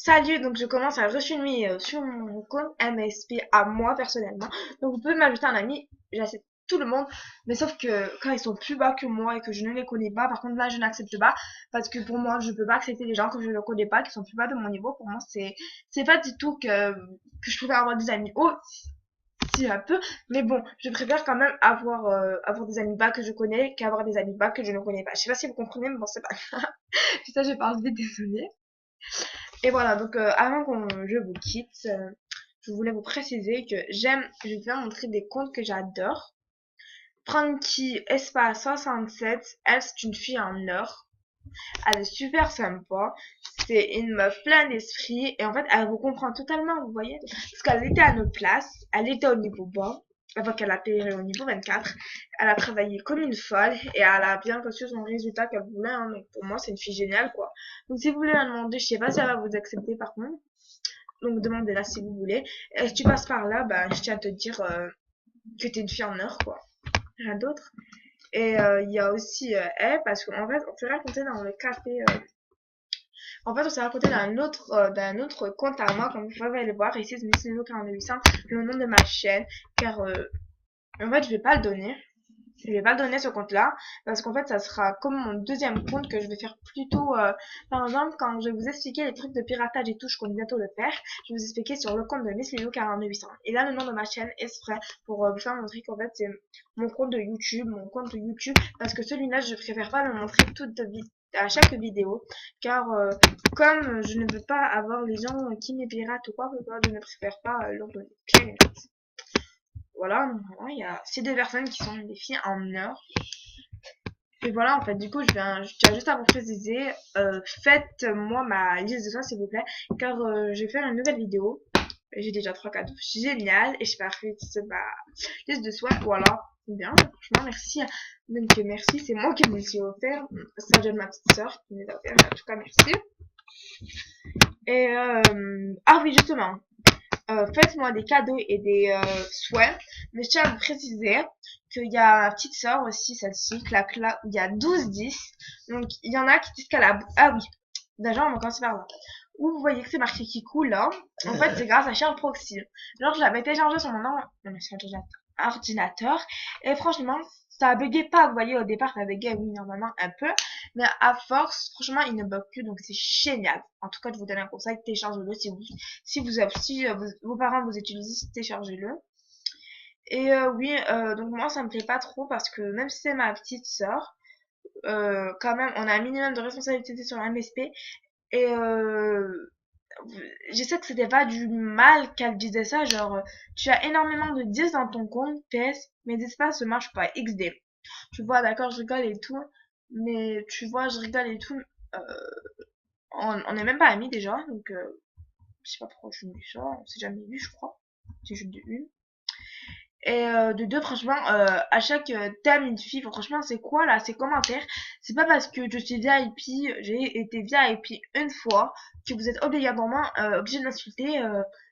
Salut, donc je commence à rechemin sur mon compte MSP à moi personnellement. Donc vous pouvez m'ajouter un ami, j'accepte tout le monde, mais sauf que quand ils sont plus bas que moi et que je ne les connais pas, par contre là je n'accepte pas parce que pour moi je peux pas accepter les gens que je ne connais pas qui sont plus bas de mon niveau. Pour moi c'est pas du tout que je préfère avoir des amis hauts si un peu, mais bon je préfère quand même avoir des amis bas que je connais qu'avoir des amis bas que je ne connais pas. Je sais pas si vous comprenez, mais bon c'est pas grave. Putain, je parle vite, désolée. Et voilà, donc avant qu'on je vous quitte, je voulais vous préciser que je vais vous montrer des comptes que j'adore. Frankie Espace 67, elle c'est une fille en or. Elle est super sympa. C'est une meuf pleine d'esprit et en fait elle vous comprend totalement, vous voyez. Parce qu'elle était à notre place, elle était au niveau bas, avant qu'elle atterrit au niveau 24. Elle a travaillé comme une folle et elle a bien reçu son résultat qu'elle voulait, hein. Donc pour moi c'est une fille géniale quoi. Donc si vous voulez la demander, je sais pas si elle va vous accepter par contre. Donc demandez-la si vous voulez. Et si tu passes par là, bah je tiens à te dire que t'es une fille en or quoi. Rien d'autre. Et il y a aussi elle, parce qu'en fait on s'est raconté dans le café. En fait, on s'est raconté d'un autre compte à moi, comme vous pouvez le voir ici, c'est Miss Lilo 4800, le nom de ma chaîne, car en fait, je vais pas le donner. Je vais pas le donner ce compte-là, parce qu'en fait, ça sera comme mon deuxième compte que je vais faire plutôt, par exemple, quand je vais vous expliquer les trucs de piratage et tout, je compte bientôt le faire, je vais vous expliquer sur le compte de Miss Lilo 4800. Et là, le nom de ma chaîne est frais pour vous faire montrer qu'en fait, c'est mon compte de YouTube, parce que celui-là, je préfère pas le montrer à chaque vidéo, car comme je ne veux pas avoir les gens qui me piratent ou quoi, je ne préfère pas leur donner. Voilà, donc voilà, il y a ces deux personnes qui sont des filles en or. Et voilà, en fait, du coup, je tiens juste à vous préciser, faites-moi ma liste de soins, s'il vous plaît, car je vais faire une nouvelle vidéo. J'ai déjà 3 cadeaux génial et je vais faire ma liste de soins. Voilà, c'est bien, franchement, merci. Donc, merci, c'est moi qui me suis offert. Ça, j'aime ma petite soeur qui me l'a offert. En tout cas, merci. Et, ah oui, justement, faites-moi des cadeaux et des souhaits. Mais je tiens à vous préciser qu'il y a ma petite sœur aussi, celle-ci, Clacla, où il y a 12-10. Donc, il y en a qui disent qu'elle a... Ah oui, déjà, on va commencer par là. Où vous voyez que c'est marqué qui coule là. En fait, c'est grâce à Charles Proxy. Genre, je l'avais téléchargé sur mon ordinateur. Et franchement, ça buguait pas. Vous voyez, au départ, ça buguait, oui, normalement, un peu. Mais à force, franchement, il ne bug plus. Donc, c'est génial. En tout cas, je vous donne un conseil, téléchargez-le si vos parents vous utilisent, téléchargez-le. Et oui, donc moi, ça me plaît pas trop parce que même si c'est ma petite sœur, quand même, on a un minimum de responsabilité sur la MSP. Et je sais que c'était pas du mal qu'elle disait ça, genre, tu as énormément de 10 dans ton compte, PS, mes espaces ne marchent pas, XD. Tu vois, d'accord, je rigole et tout, mais tu vois, je rigole et tout, euh, on est même pas amis déjà, donc je sais pas pourquoi je me dis ça, on s'est jamais vu, je crois. C'est juste de une. Et de deux, franchement, à chaque thème, une fille, franchement, c'est quoi là, ces commentaires? C'est pas parce que je suis VIP, j'ai été VIP une fois, que vous êtes obligatoirement obligé de m'insulter.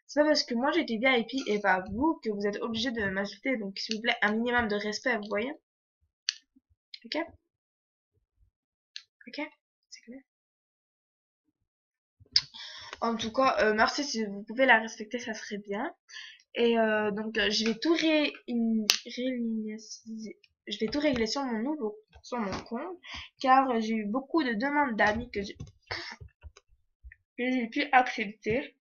C'est pas parce que moi j'ai été VIP et pas vous que vous êtes obligé de m'insulter. Donc, s'il vous plaît, un minimum de respect, vous voyez? Ok? Ok? C'est clair? En tout cas, merci si vous pouvez la respecter, ça serait bien. Et donc, je vais tout je vais tout régler sur mon compte, car j'ai eu beaucoup de demandes d'amis que j'ai pu accepter.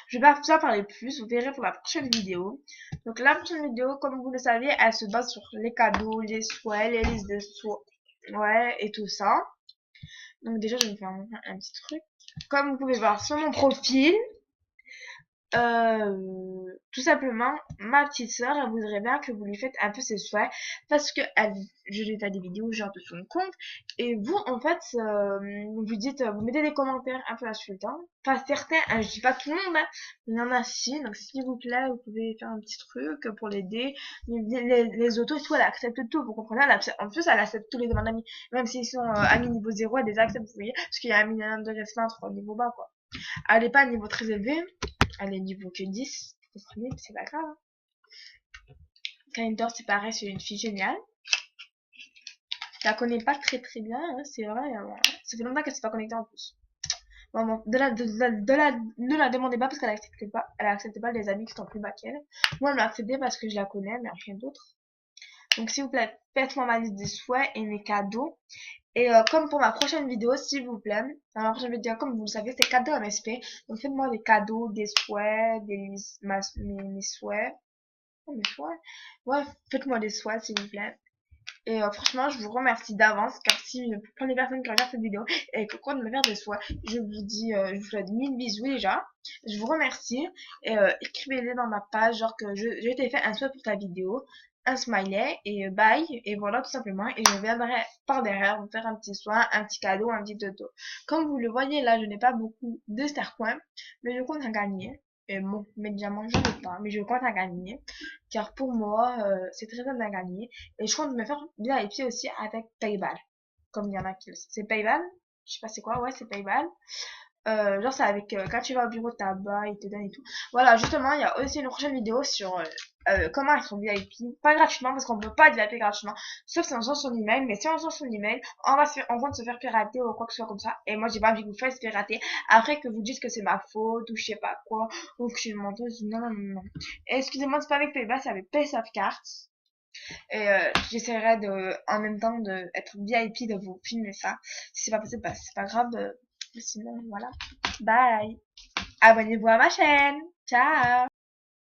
Je vais pas vous en parler plus, vous verrez pour la prochaine vidéo. Donc, la prochaine vidéo, comme vous le savez, elle se base sur les cadeaux, les souhaits, les listes de souhaits, ouais, et tout ça. Donc, déjà, je vais vous faire un petit truc. Comme vous pouvez voir sur mon profil, tout simplement, ma petite sœur, elle voudrait bien que vous lui faites un peu ses souhaits parce que je lui fais des vidéos genre de son compte et vous, en fait, vous dites, vous mettez des commentaires un peu insultants. Pas certains, hein, je dis pas tout le monde, hein, il y en a si, donc s'il vous plaît, vous pouvez faire un petit truc pour l'aider. Les autos et tout, elle accepte tout, vous comprenez, en plus, elle accepte tous les demandes d'amis, même s'ils sont amis niveau 0, elle les accepte, vous voyez, parce qu'il y a un minimum de respect entre niveau bas, quoi. Elle est pas à niveau très élevé, elle est niveau que 10, vous comprenez, c'est pas grave. Hein. Kalindor, c'est pareil, c'est une fille géniale. Je la connais pas très très bien, hein, c'est vrai. Ça fait longtemps qu'elle s'est pas connectée en plus. Maman, ne la demandez pas parce qu'elle acceptait pas les amis qui sont plus bas qu'elle. Moi, elle m'a accepté parce que je la connais, mais rien d'autre. Donc, s'il vous plaît, faites-moi ma liste des souhaits et mes cadeaux. Et comme pour ma prochaine vidéo, s'il vous plaît, dans ma prochaine vidéo, comme vous le savez, c'est cadeau MSP. Donc, faites-moi des cadeaux, des souhaits, mes souhaits. Oh, mes souhaits. Ouais, faites-moi des souhaits, s'il vous plaît. Et franchement, je vous remercie d'avance, car si pour les personnes qui regardent cette vidéo et que comptent me faire des souhaits, je vous dis, je vous souhaite mille bisous déjà. Je vous remercie. Et écrivez-les dans ma page, genre que je t'ai fait un souhait pour ta vidéo, un smiley, et bye. Et voilà, tout simplement. Et je viendrai par derrière vous faire un petit soin, un petit cadeau, un petit toto. Comme vous le voyez là, je n'ai pas beaucoup de serre-coins, mais je compte en gagner. Et bon, mes diamants, j'en ai pas, mais je compte en gagner. Car pour moi, c'est très bien à gagner. Et je compte me faire VIP aussi avec Payball. Comme il y en a qui le savent. C'est Payball? Je sais pas c'est quoi, ouais, c'est Payball. Genre, c'est avec, quand tu vas au bureau de tabac, ils te donnent et tout. Voilà, justement, il y a aussi une prochaine vidéo sur comment être VIP. Pas gratuitement, parce qu'on peut pas être VIP gratuitement. Sauf si on change son email. Mais si on change son email, on va se faire pirater ou quoi que ce soit comme ça. Et moi, j'ai pas envie que vous fassiez pirater. Après que vous dites que c'est ma faute, ou je sais pas quoi, ou que je suis une menteuse. Non, non, non, non. Et excusez-moi, c'est pas avec Payball, c'est avec PaySafeCard. Et j'essaierai en même temps de être VIP, de vous filmer ça. Si c'est pas possible, bah, c'est pas grave. Sinon, voilà. Bye. Abonnez-vous à ma chaîne. Ciao.